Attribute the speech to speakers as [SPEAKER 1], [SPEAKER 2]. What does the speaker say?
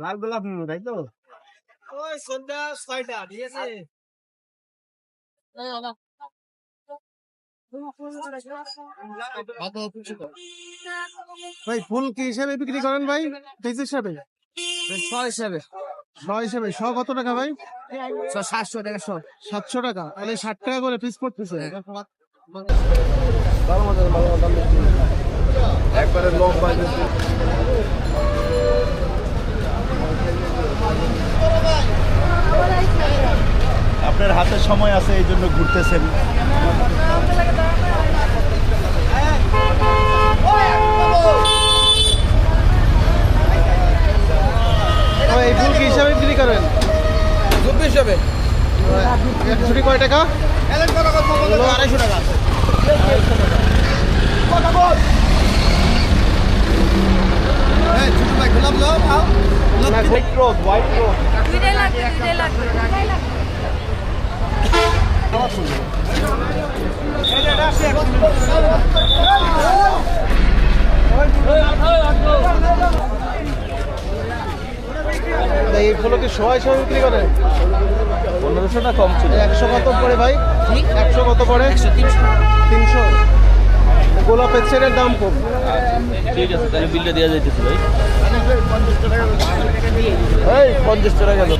[SPEAKER 1] লাল গোলাপ তাই তো?
[SPEAKER 2] ওই সন্ধ্যা ৬টা ঠিক আছে।
[SPEAKER 1] ভাই ফুল কি হিসাবে বিক্রি করেন ভাই? পিস হিসাবে?
[SPEAKER 2] হিসাবে
[SPEAKER 1] শ হিসাবে। শ কত টাকা ভাই?
[SPEAKER 2] ৭০০ টাকা
[SPEAKER 1] 700 টাকা। মানে 60 টাকা করে পিস পড়তেছে।
[SPEAKER 3] একবারে লম্বা আপনার হাতে সময় আছে এই জন্য ঘুরতেছেন।
[SPEAKER 1] এই ফুল কি হিসাবে বিক্রি করেন?
[SPEAKER 2] ২৪ হিসাবে।
[SPEAKER 1] এক ছুরি কয় টাকা?
[SPEAKER 2] ২৫০ টাকা। ছোট ভাই গোলাপ লো খাও।
[SPEAKER 3] White rose, white rose.
[SPEAKER 4] দুইটাই লাগবে।
[SPEAKER 1] এই ফুল কি শ হিসাবে বিক্রি করেন?
[SPEAKER 3] 1500 টাকা কম ছিল।
[SPEAKER 1] 100 কত পড়ে ভাই? 100 কত পড়ে? 300। গোলাপের ছেড়ের দাম কম।
[SPEAKER 5] ঠিক আছে, তাহলে বিলটা দেওয়া যাইতেছে ভাই।
[SPEAKER 3] এই 50 টাকা গেল।